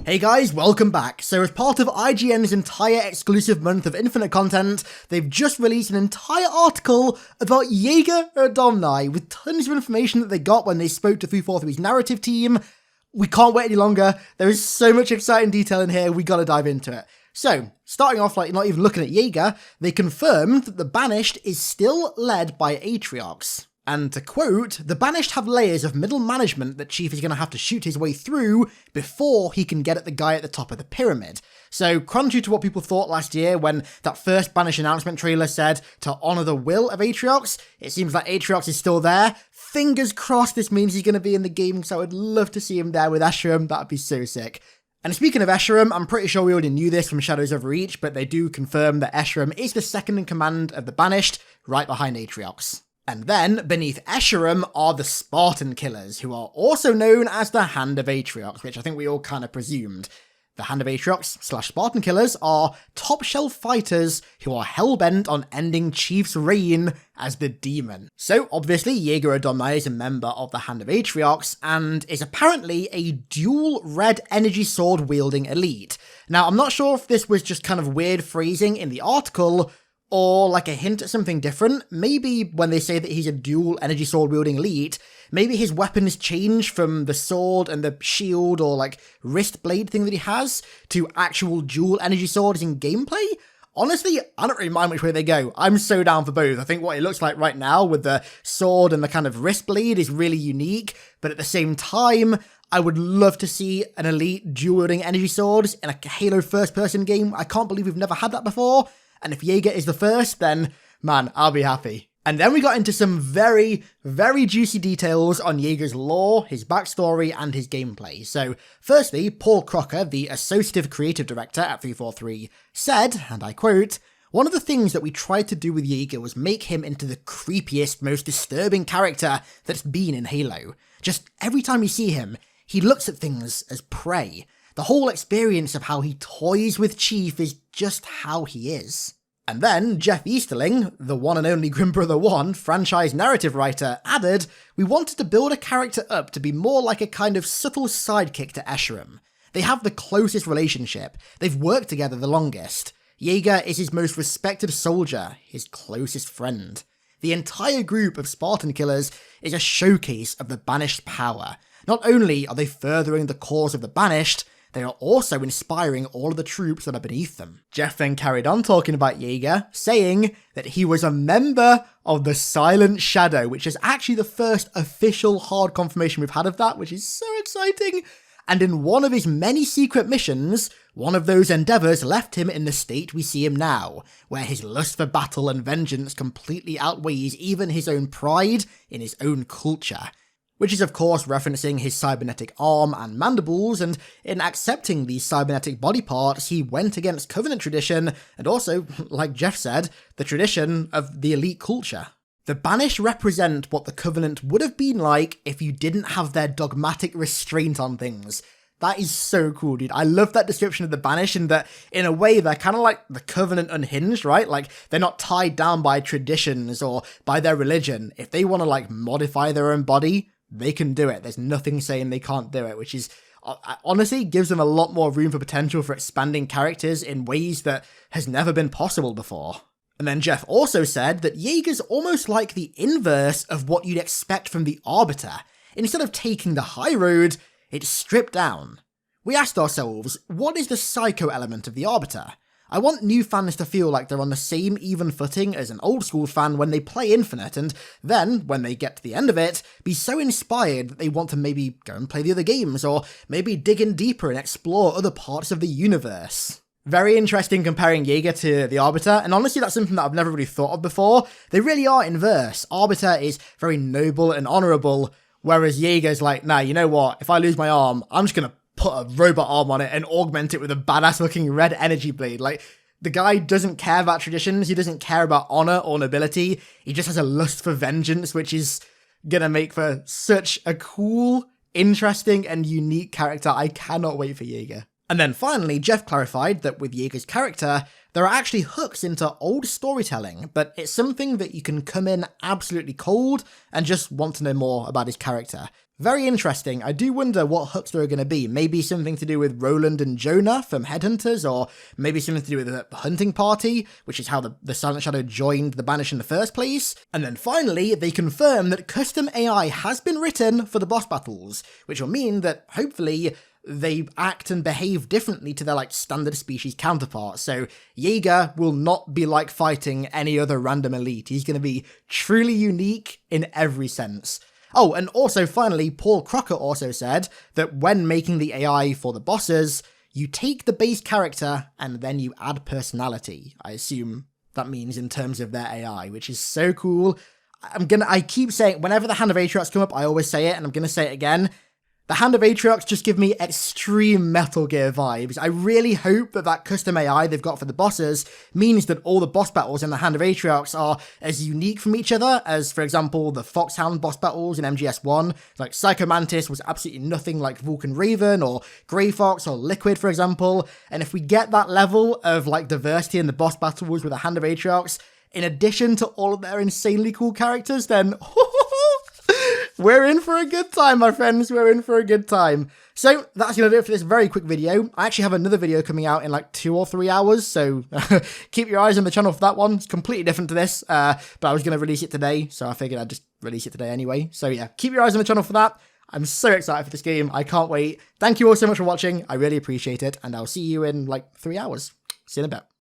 Hey guys, welcome back. So as part of IGN's entire exclusive month of infinite content, they've just released an entire article about Jega Adomni with tons of information that they got when they spoke to 343's narrative team. We can't wait any longer. There is so much exciting detail in here, we gotta dive into it. So, starting off like not even looking at Jega, they confirmed that the Banished is still led by Atriox. And to quote, the Banished have layers of middle management that Chief is going to have to shoot his way through before he can get at the guy at the top of the pyramid. So, contrary to what people thought last year when that first Banished announcement trailer said to honour the will of Atriox, it seems like Atriox is still there. Fingers crossed this means he's going to be in the game, because I would love to see him there with Escharum. That would be so sick. And speaking of Escharum, I'm pretty sure we already knew this from Shadows of Reach, but they do confirm that Escharum is the second in command of the Banished, right behind Atriox. And then, beneath Escharum are the Spartan Killers, who are also known as the Hand of Atriox, which I think we all kind of presumed. The Hand of Atriox / Spartan Killers are top shelf fighters who are hellbent on ending Chief's reign as the demon. So obviously Jega Adomni is a member of the Hand of Atriox and is apparently a dual red energy sword wielding elite. Now I'm not sure if this was just kind of weird phrasing in the article, or like a hint at something different. Maybe when they say that he's a dual energy sword wielding elite, maybe his weapons change from the sword and the shield or like wrist blade thing that he has to actual dual energy swords in gameplay. Honestly, I don't really mind which way they go. I'm so down for both. I think what it looks like right now with the sword and the kind of wrist blade is really unique, but at the same time, I would love to see an elite dual wielding energy swords in a Halo first person game. I can't believe we've never had that before. And if Jega is the first, then, man, I'll be happy. And then we got into some very, very juicy details on Jega's lore, his backstory, and his gameplay. So, firstly, Paul Crocker, the Associative Creative Director at 343, said, and I quote, "One of the things that we tried to do with Jega was make him into the creepiest, most disturbing character that's been in Halo. Just every time you see him, he looks at things as prey. The whole experience of how he toys with Chief is just how he is." And then Jeff Easterling, the one and only Grim Brother 1 franchise narrative writer, added, "We wanted to build a character up to be more like a kind of subtle sidekick to Escharum. They have the closest relationship, they've worked together the longest. Jega is his most respected soldier, his closest friend. The entire group of Spartan Killers is a showcase of the Banished power. Not only are they furthering the cause of the Banished, they are also inspiring all of the troops that are beneath them." Jeff then carried on talking about Jega, saying that he was a member of the Silent Shadow, which is actually the first official hard confirmation we've had of that, which is so exciting. And in one of his many secret missions, one of those endeavours left him in the state we see him now, where his lust for battle and vengeance completely outweighs even his own pride in his own culture. Which is of course referencing his cybernetic arm and mandibles, and in accepting these cybernetic body parts, he went against Covenant tradition, and also, like Jeff said, the tradition of the elite culture. The Banished represent what the Covenant would have been like if you didn't have their dogmatic restraint on things. That is so cool, dude. I love that description of the Banished, and that in a way they're kind of like the Covenant unhinged, right? Like they're not tied down by traditions or by their religion. If they want to like modify their own body, they can do it. There's nothing saying they can't do it, which is honestly gives them a lot more room for potential for expanding characters in ways that has never been possible before. And then Jeff also said that Jega's almost like the inverse of what you'd expect from the Arbiter. Instead of taking the high road, it's stripped down. We asked ourselves, what is the psycho element of the Arbiter? I want new fans to feel like they're on the same even footing as an old school fan when they play Infinite, and then, when they get to the end of it, be so inspired that they want to maybe go and play the other games, or maybe dig in deeper and explore other parts of the universe. Very interesting comparing Jega to the Arbiter, and honestly that's something that I've never really thought of before. They really are inverse. Arbiter is very noble and honourable, whereas Jaeger's like, nah, you know what, if I lose my arm, I'm just gonna put a robot arm on it and augment it with a badass looking red energy blade. Like, the guy doesn't care about traditions, he doesn't care about honor or nobility, he just has a lust for vengeance, which is gonna make for such a cool, interesting, and unique character. I cannot wait for Jega. And then finally, Jeff clarified that with Jaeger's character, there are actually hooks into old storytelling, but it's something that you can come in absolutely cold and just want to know more about his character. Very interesting. I do wonder what hooks there are going to be. Maybe something to do with Roland and Jonah from Headhunters, or maybe something to do with the hunting party, which is how the Silent Shadow joined the Banish in the first place. And then finally, they confirm that custom AI has been written for the boss battles, which will mean that hopefully they act and behave differently to their standard species counterparts. So Jaeger will not be like fighting any other random elite. He's going to be truly unique in every sense. Oh, and also finally, Paul Crocker also said that when making the AI for the bosses, you take the base character and then you add personality. I assume that means in terms of their AI, which is so cool. I keep saying, whenever the Hand of Atriox come up, I always say it, and I'm gonna say it again. The Hand of Atriox just give me extreme Metal Gear vibes. I really hope that custom AI they've got for the bosses means that all the boss battles in the Hand of Atriox are as unique from each other as, for example, the Foxhound boss battles in MGS1. Like Psycho Mantis was absolutely nothing like Vulcan Raven or Grey Fox or Liquid, for example. And if we get that level of diversity in the boss battles with the Hand of Atriox, in addition to all of their insanely cool characters, then we're in for a good time, my friends. We're in for a good time. So that's going to do it for this very quick video. I actually have another video coming out in 2 or 3 hours, so keep your eyes on the channel for that one. It's completely different to this, but I was going to release it today, so I figured I'd just release it today anyway. So yeah, keep your eyes on the channel for that. I'm so excited for this game. I can't wait. Thank you all so much for watching. I really appreciate it, and I'll see you in 3 hours. See you in a bit.